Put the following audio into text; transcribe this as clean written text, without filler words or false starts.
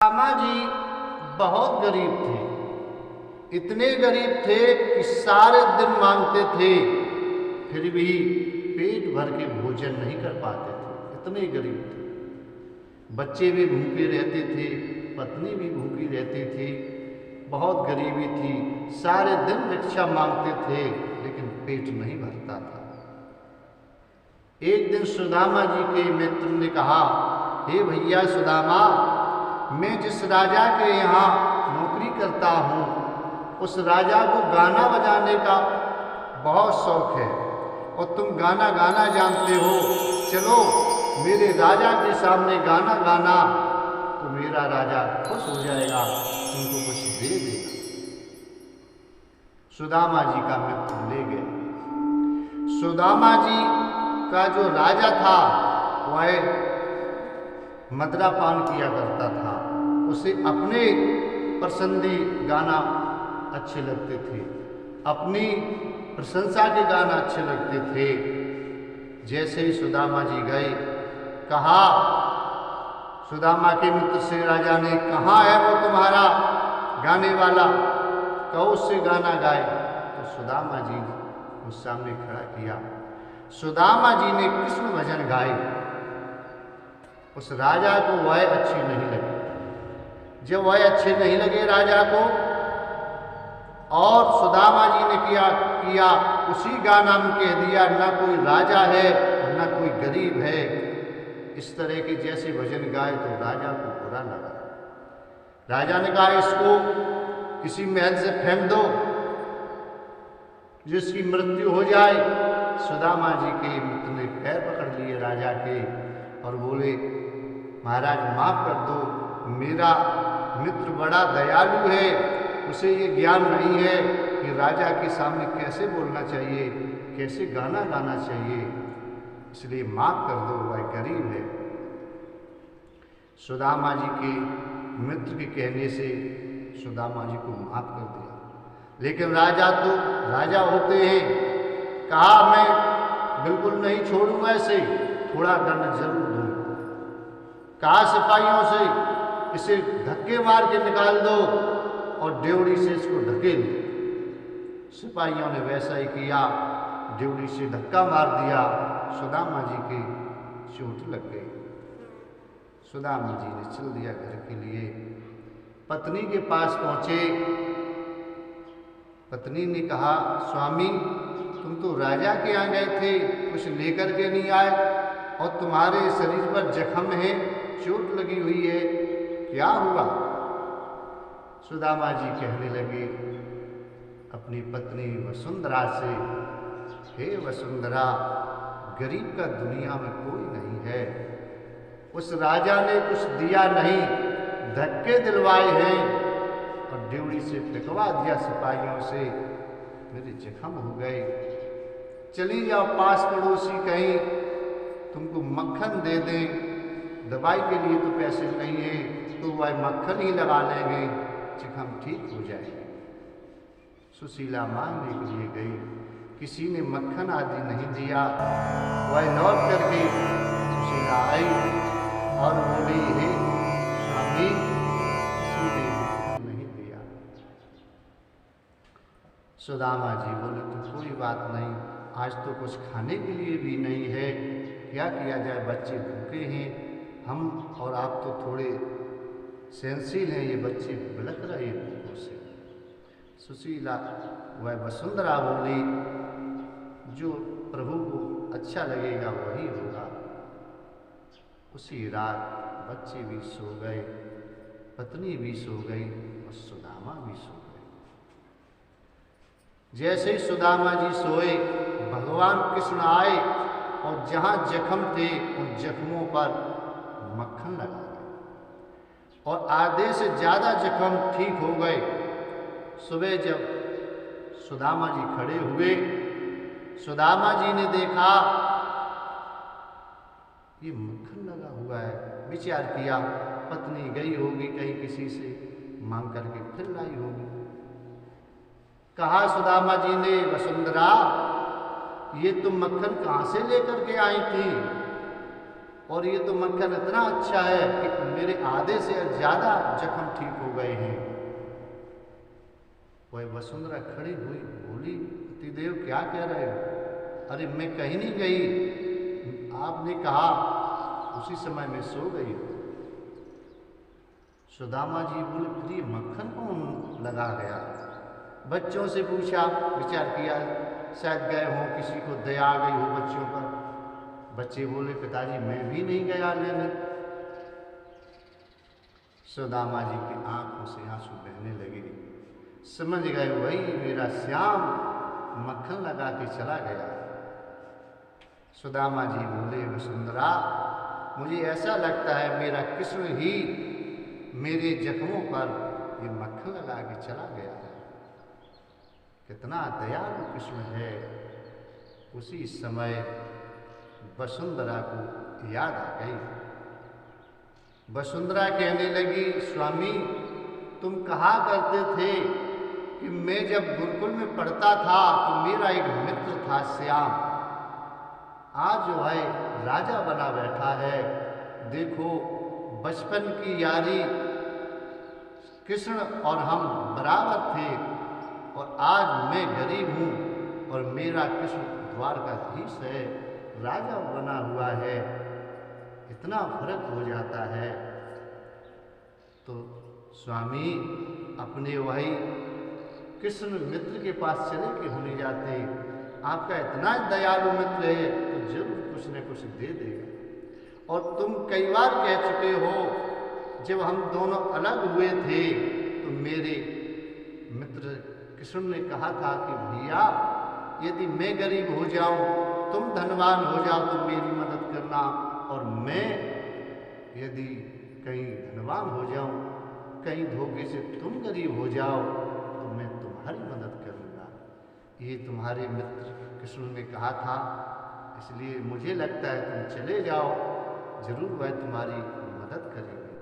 सुदामा जी बहुत गरीब थे। इतने गरीब थे कि सारे दिन मांगते थे, फिर भी पेट भर के भोजन नहीं कर पाते थे। इतने गरीब थे। बच्चे भी भूखे रहते थे, पत्नी भी भूखी रहती थी। बहुत गरीबी थी। सारे दिन भिक्षा मांगते थे, लेकिन पेट नहीं भरता था। एक दिन सुदामा जी के मित्र ने कहा, हे भैया सुदामा, मैं जिस राजा के यहाँ नौकरी करता हूँ, उस राजा को गाना बजाने का बहुत शौक है और तुम गाना गाना जानते हो। चलो मेरे राजा के सामने गाना गाना, तो मेरा राजा खुश हो जाएगा, तुमको कुछ दे देगा। सुदामा जी का मित्र ले गए। सुदामा जी का जो राजा था वह मदिरा पान किया करता था। उसे अपने पसंदी गाना अच्छे लगते थे, अपनी प्रशंसा के गाना अच्छे लगते थे। जैसे ही सुदामा जी गए, कहा सुदामा के मित्र से राजा ने, कहाँ है वो तुम्हारा गाने वाला, कहो उससे गाना गाए। तो सुदामा जी ने उस सामने खड़ा किया। सुदामा जी ने कृष्ण भजन गाए। उस राजा को वह अच्छे नहीं लगे। जब वह अच्छे नहीं लगे राजा को, और सुदामा जी ने किया उसी गाना में कह दिया, ना कोई राजा है और ना कोई गरीब है। इस तरह के जैसे भजन गाए तो राजा को बुरा लगा। राजा ने कहा, इसको किसी महल से फेंक दो, जिसकी मृत्यु हो जाए। सुदामा जी के मित्र ने पैर पकड़ लिए राजा के और बोले, महाराज माफ कर दो, मेरा मित्र बड़ा दयालु है, उसे ये ज्ञान नहीं है कि राजा के सामने कैसे बोलना चाहिए, कैसे गाना गाना चाहिए, इसलिए माफ कर दो, वह गरीब है। सुदामा जी के मित्र के कहने से सुदामा जी को माफ कर दिया। लेकिन राजा तो राजा होते हैं, कहा मैं बिल्कुल नहीं छोड़ूंगा इसे, थोड़ा दंड जरूर दूंगा। कहा सिपाहियों से, इसे धक्के मार के निकाल दो और ड्योढ़ी से इसको ढकेल दो। सिपाहियों ने वैसा ही किया, ड्योढ़ी से धक्का मार दिया। सुदामा जी के चोट लग गई। सुदामा जी ने चल दिया घर के लिए। पत्नी के पास पहुंचे। पत्नी ने कहा, स्वामी तुम तो राजा के यहाँ गए थे, कुछ लेकर के नहीं आए, और तुम्हारे शरीर पर जख्म है, चोट लगी हुई है, क्या हुआ? सुदामा जी कहने लगे अपनी पत्नी वसुंधरा से, हे वसुंधरा, गरीब का दुनिया में कोई नहीं है। उस राजा ने कुछ दिया नहीं, धक्के दिलवाए हैं और ड्योढ़ी से फेंकवा दिया सिपाहियों से, मेरे जख्म हो गए। चली जाओ पास पड़ोसी कहीं तुमको मक्खन दे दें, दवाई के लिए तो पैसे नहीं है, तो वह मक्खन ही लगा लेंगे, जख्म ठीक हो जाएगा। सुशीला मांगने के लिए गई, किसी ने मक्खन आदि नहीं दिया। वह लौट करके सुशीला आई और बोली, हे स्वामी, किसी ने नहीं दिया। सुदामा जी बोले, तो कोई बात नहीं, आज तो कुछ खाने के लिए भी नहीं है, क्या किया जाए, बच्चे भूखे हैं, हम और आप तो थोड़े सहनशील हैं, ये बच्चे बिलख रहे हैं भूखों से। सुशीला वह वसुंधरा बोली, जो प्रभु को अच्छा लगेगा वही होगा। उसी रात बच्चे भी सो गए, पत्नी भी सो गई और सुदामा भी सो गए। जैसे ही सुदामा जी सोए, भगवान कृष्ण आए और जहाँ जख्म थे उन जख्मों पर मक्खन लगा गए और आधे से ज़्यादा जख्म ठीक हो गए। सुबह जब सुदामा जी खड़े हुए, सुदामा जी ने देखा ये मक्खन लगा हुआ है। विचार किया, पत्नी गई होगी कहीं किसी से मांग करके फिर लाई होगी। कहा सुदामा जी ने, वसुंधरा, ये तुम मक्खन कहाँ से लेकर के आई थी? और ये तो मक्खन इतना अच्छा है कि मेरे आधे से ज़्यादा जख्म ठीक हो गए हैं। वह वसुंधरा खड़ी हुई, बोली, पतिदेव क्या कह रहे हो? अरे मैं कहीं नहीं गई, आपने कहा उसी समय मैं सो गई। सुदामा जी बोले, फिर ये मक्खन कौन लगा गया? बच्चों से पूछा, विचार किया, शायद गए हों, किसी को दया आ गई हो बच्चों पर। बच्चे बोले, पिताजी मैं भी नहीं गया लेने। सुदामा जी की आंखों से आंसू बहने लगे, समझ गए वही मेरा श्याम मक्खन लगा के चला गया। सुदामा जी बोले, वसुंधरा मुझे ऐसा लगता है मेरा कृष्ण ही मेरे जख्मों पर ये मक्खन लगा के चला गया है। कितना दयालु कृष्ण है। उसी समय वसुंधरा को याद आ गई। वसुंधरा कहने लगी, स्वामी तुम कहा करते थे कि मैं जब गुरुकुल में पढ़ता था तो मेरा एक मित्र था श्याम, आज जो है राजा बना बैठा है। देखो बचपन की यारी, कृष्ण और हम बराबर थे, और आज मैं गरीब हूँ और मेरा कृष्ण द्वारकाधीश है, राजा बना हुआ है। इतना फर्क हो जाता है। तो स्वामी अपने वही कृष्ण मित्र के पास चले के होने जाते, आपका इतना दयालु मित्र है तो जरूर कुछ न कुछ दे देगा। और तुम कई बार कह चुके हो, जब हम दोनों अलग हुए थे तो मेरे मित्र कृष्ण ने कहा था कि भैया यदि मैं गरीब हो जाऊं, तुम धनवान हो जाओ तो मेरी मदद करना, और मैं यदि कहीं धनवान हो जाऊं, कहीं धोखे से तुम गरीब हो जाओ तो मैं तुम्हारी मदद करूंगा। ये तुम्हारे मित्र कृष्ण ने कहा था, इसलिए मुझे लगता है तुम चले जाओ, जरूर वह तुम्हारी मदद करेंगे।